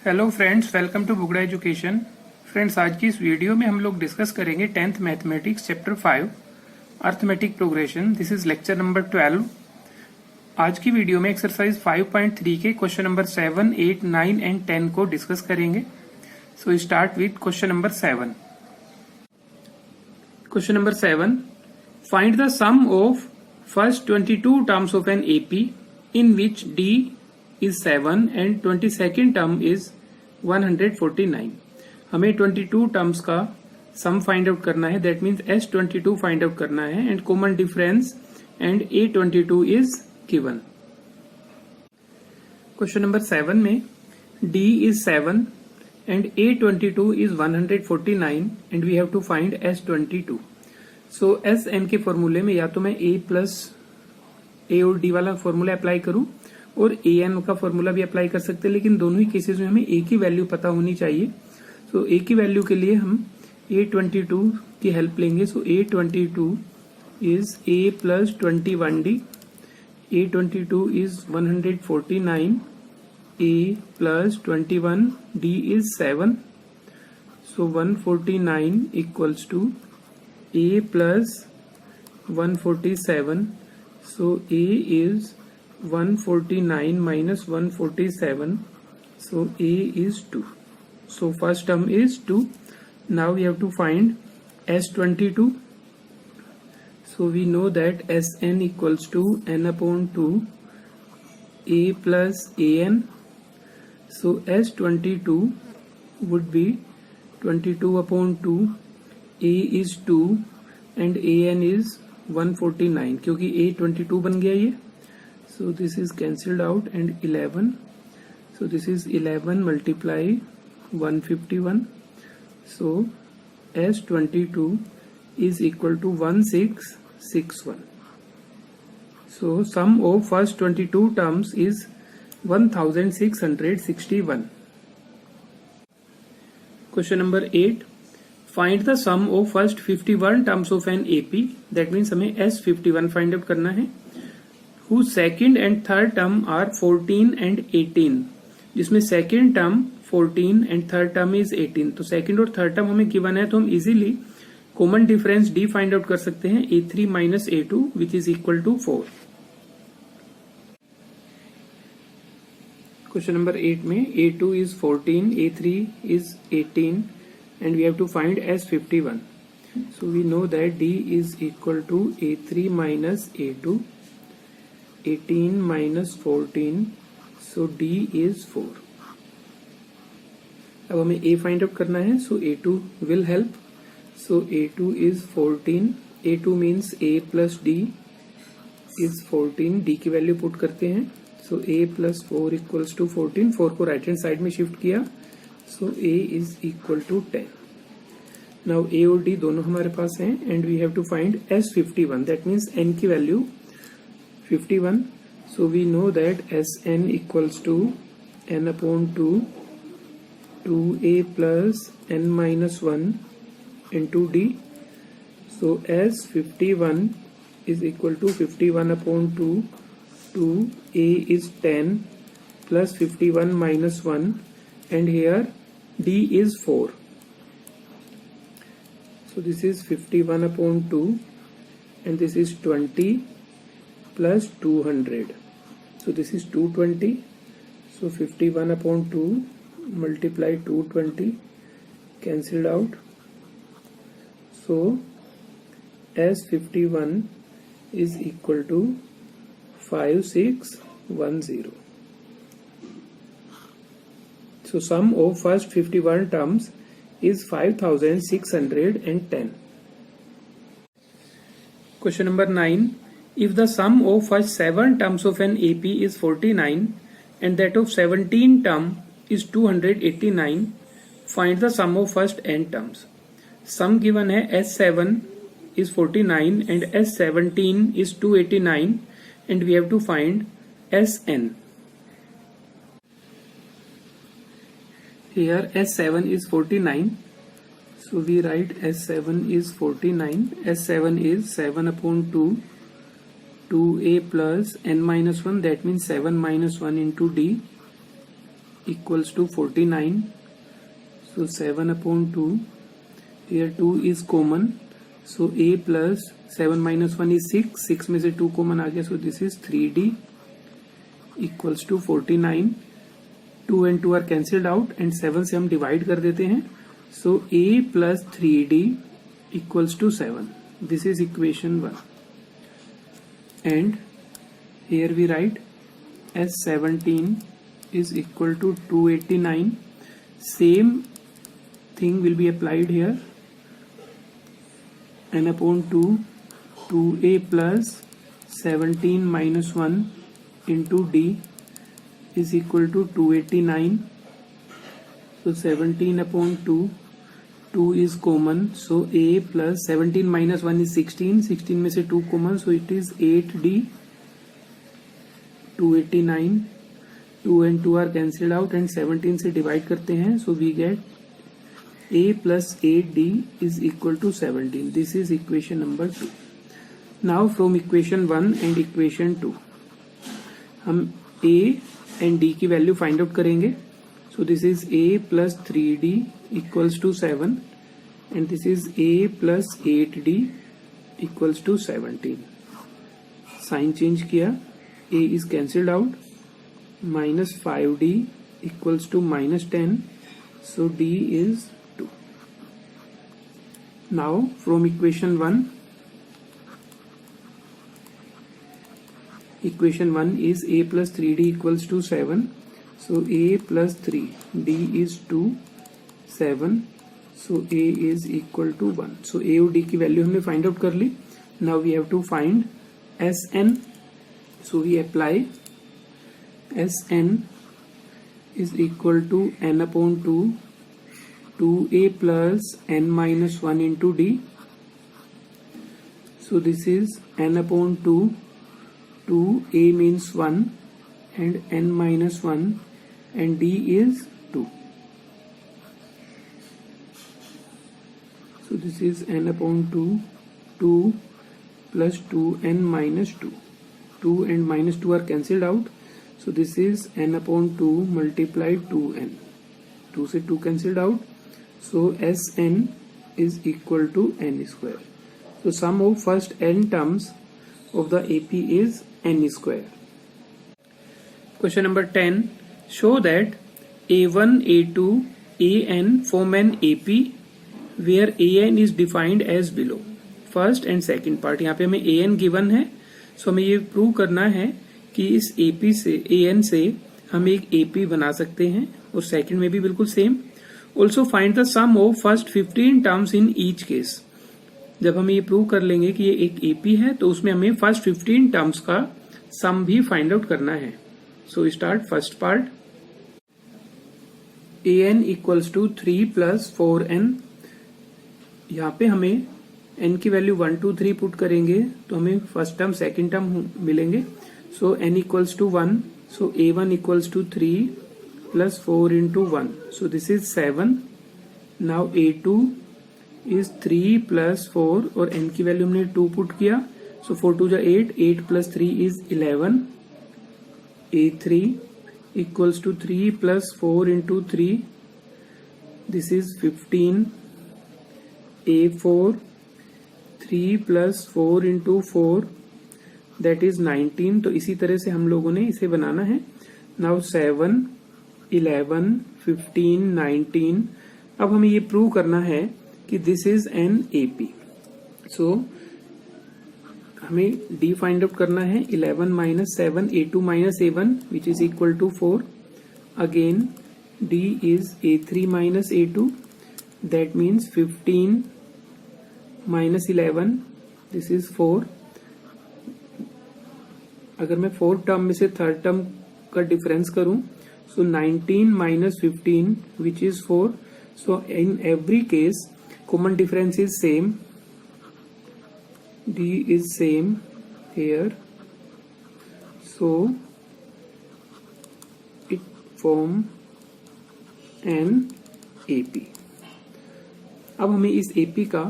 Hello friends, welcome to Bugda education. Friends, आज की इस वीडियो में हम लोग डिस्कस करेंगे 10th mathematics chapter 5 arithmetic progression. This is lecture number 12। आज की वीडियो में एक्सरसाइज 5.3 के क्वेश्चन नंबर 7, 8, 9 एंड 10 को डिस्कस करेंगे। So start with question number 7। Question number 7, find the sum of first 22 terms of an AP in which d is 7 and 22nd term is 149। हमें 22 terms का sum find out करना है, that means S22 find out करना है and common difference and A22 is given. Question number 7 में D is 7 and A22 is 149 and we have to find S22। So SN के फॉर्मूले में या तो मैं A प्लस A और D वाला फॉर्मूला अप्लाई करूं और ए एन का फॉर्मूला भी अप्लाई कर सकते हैं, लेकिन दोनों ही केसेस में हमें ए की वैल्यू पता होनी चाहिए। सो ए की वैल्यू के लिए हम A22 की हेल्प लेंगे। So A22 is A plus 21D, A22 is 149, A plus 21D is 7। So 149 equals to A plus 147। So A is 149 minus 147, so A is 2. So first term is 2. Now we have to find S22. So we know that Sn equals to n upon 2 A plus An. So S22 would be 22 upon 2, A is 2 and An is 149, क्योंकि A 22 बन गया ये। So this is cancelled out and 11. So this is 11 multiply 151. So S22 is equal to 1661. So sum of first 22 terms is 1661. Question number 8. Find the sum of first 51 terms of an AP. That means हमें S51 find out करना है, whose second and third term are 14 and 18, जिसमें second term 14 and third term is 18। तो second और third term हमें given है, तो हम easily common difference D find out कर सकते हैं, A3 minus A2 which is equal to 4। Question number 8 में A2 is 14, A3 is 18 and we have to find S51। So we know that D is equal to A3 minus A2, 18 minus 14, so D is 4। अब हमें A find out करना है, so A2 will help। So A2 is 14, A2 means A plus D is 14, D की value put करते हैं। So A plus 4 equals to 14, 4 को right hand side में shift किया, so A is equal to 10। Now A और D दोनों हमारे पास हैं and we have to find S51, that means N की value 51। So we know that Sn equals to n upon 2, 2a plus n minus 1 into D। So S51 is equal to 51 upon 2, 2a is 10 plus 51 minus 1 and here D is 4। So this is 51 upon 2 and this is 20 plus 200, so this is 220। So 51 upon 2 multiply 220, cancelled out, so S51 is equal to 5610। So sum of first 51 terms is 5610। Question number 9. If the sum of first 7 terms of an AP is 49 and that of 17 term is 289, find the sum of first n terms। Sum given है S7 is 49 and S17 is 289 and we have to find Sn। Here S7 is 49, so we write S7 is 49, S7 is 7 upon 2, 2a plus n minus 1, that means 7 minus 1 into D। equals to 49. So 7 upon 2. Here 2 is common. So a plus 7 minus 1 is 6. 6 में से 2 common आ गया. So this is 3d equals to 49. 2 and 2 are cancelled out and 7 से हम divide कर देते हैं. So a plus 3d equals to 7. This is equation 1. And here we write S17 is equal to 289. Same thing will be applied here. N upon 2, 2a plus 17 minus 1 into d is equal to 289. So 17 upon 2, 2 is common. So a plus 17 minus 1 is 16. 16 में से 2 common. So it is 8d. 289. 2 and 2 are cancelled out and 17 से divide करते हैं. So we get a plus 8d is equal to 17. This is equation number 2. Now from equation 1 and equation 2 हम a and d की value find out करेंगे. So this is a plus 3d equals to 7 and this is a plus 8d equals to 17. Sign change किया, a is cancelled out. Minus 5d equals to minus 10. So d is 2. Now from equation 1, equation 1 is a plus 3d equals to 7. So a plus 3, d is 2, 7. So a is equal to 1. So a और d की value हमने find out कर ली. Now we have to find Sn. So we apply Sn is equal to n upon 2, 2a plus n minus 1 into d. So this is n upon 2, 2a means 1 and n minus 1 and d is 2. So this is n upon 2, 2 plus 2n minus 2. 2 and minus 2 are cancelled out. So this is n upon 2 multiplied 2n. 2 से 2 cancelled out. So Sn is equal to n square. So sum of first n terms of the AP is n square. Question number 10. Show that A1, A2, An form an AP where An is defined as below. First and second part. यहाँ पे हमें An given है. So हमें ये prove करना है कि इस AP से An से हम एक AP बना सकते हैं और सेकंड में भी बिल्कुल same. Also find the sum of first 15 terms in each case. जब हम ये प्रूव कर लेंगे कि ये एक AP है तो उसमें हमें फर्स्ट 15 टर्म्स का सम भी फाइंड आउट करना है. So start first part. An equals to 3 plus 4n. यहाँ पे हमें n की वैल्यू 1 2 3 पुट करेंगे तो हमें फर्स्ट टर्म सेकंड टर्म मिलेंगे. So n equals to 1. So a1 equals to 3 plus 4 into 1. So this is 7. Now a2 is 3 plus 4 और n की वैल्यू हमने 2 पुट किया. So 4 2 जा 8. 8 plus 3 is 11. a3 equals to 3 plus 4 into 3. This is 15. a4 3 plus 4 into 4. That is 19. तो इसी तरह से हम लोगों ने इसे बनाना है. Now 7, 11, 15, 19. अब हमें ये प्रूव करना है कि दिस इज एन AP. सो हमें D फाइंड आउट करना है. 11 minus 7, A2 minus A1 which is equal to 4. Again D is A3 minus A2. That means 15 minus 11. This is 4. अगर मैं फोर्थ टर्म में से थर्ड टर्म का डिफरेंस करूं सो 19 minus 15 which is 4. So in every case common difference is same. D is same here. So it form an AP. अब हमें इस AP का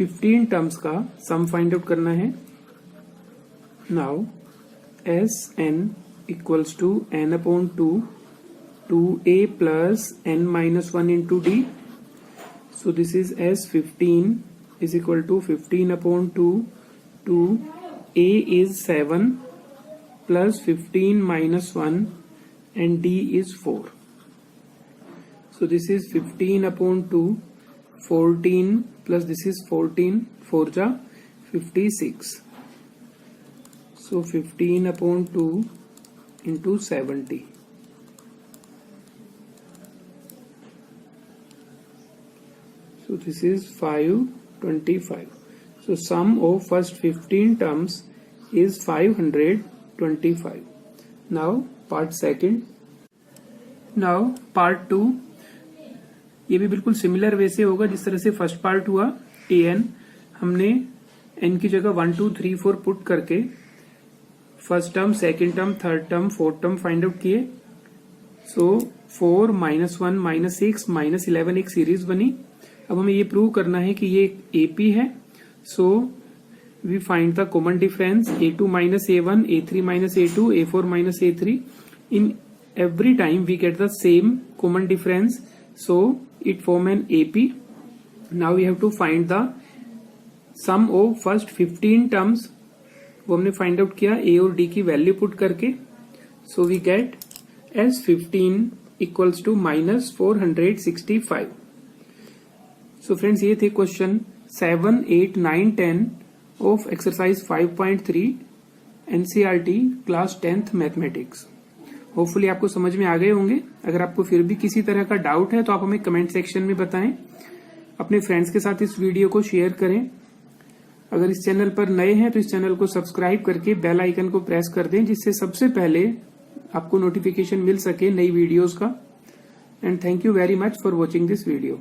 15 टर्म्स का सम फाइंड आउट करना है. Now Sn equals to n upon 2 2a plus n minus 1 into d. So this is as 15 is equal to 15 upon 2 to a is 7 plus 15 minus 1 and d is 4. So this is 15 upon 2, 14 plus this is 14, 4 ja 56. So 15 upon 2 into 70. So this is 525. So sum of first 15 terms is 525. Now part second. Now part 2. ये भी बिल्कुल similar way से होगा जिस तरह से first part हुआ an हमने n की जगह 1 2 3 4 पुट करके first term second term third term fourth term find out किए. सो 4 -1 -6 -11 एक सीरीज बनी. अब हमें ये प्रूव करना है कि ये AP है. So we find the common difference A2 - A1 A3 - A2 A4 - A3. In every time we get the same common difference, so it form an AP. Now we have to find the sum of first 15 terms. वो हमने find out किया A और D की value put करके. So we get as 15 equals to -465. So friends, ये थे question 7, 8, 9, 10 of exercise 5.3 NCERT class 10th mathematics. Hopefully आपको समझ में आ गए होंगे. अगर आपको फिर भी किसी तरह का डाउट है तो आप हमें कमेंट सेक्शन में बताएं. अपने फ्रेंड्स के साथ इस वीडियो को शेयर करें. अगर इस चैनल पर नए हैं तो इस चैनल को सब्सक्राइब करके बेल आइकन को प्रेस कर दें जिससे सबसे पहले आपको नोटिफिकेशन मिल सके नई वीडियोस का. And thank you very much for watching this video.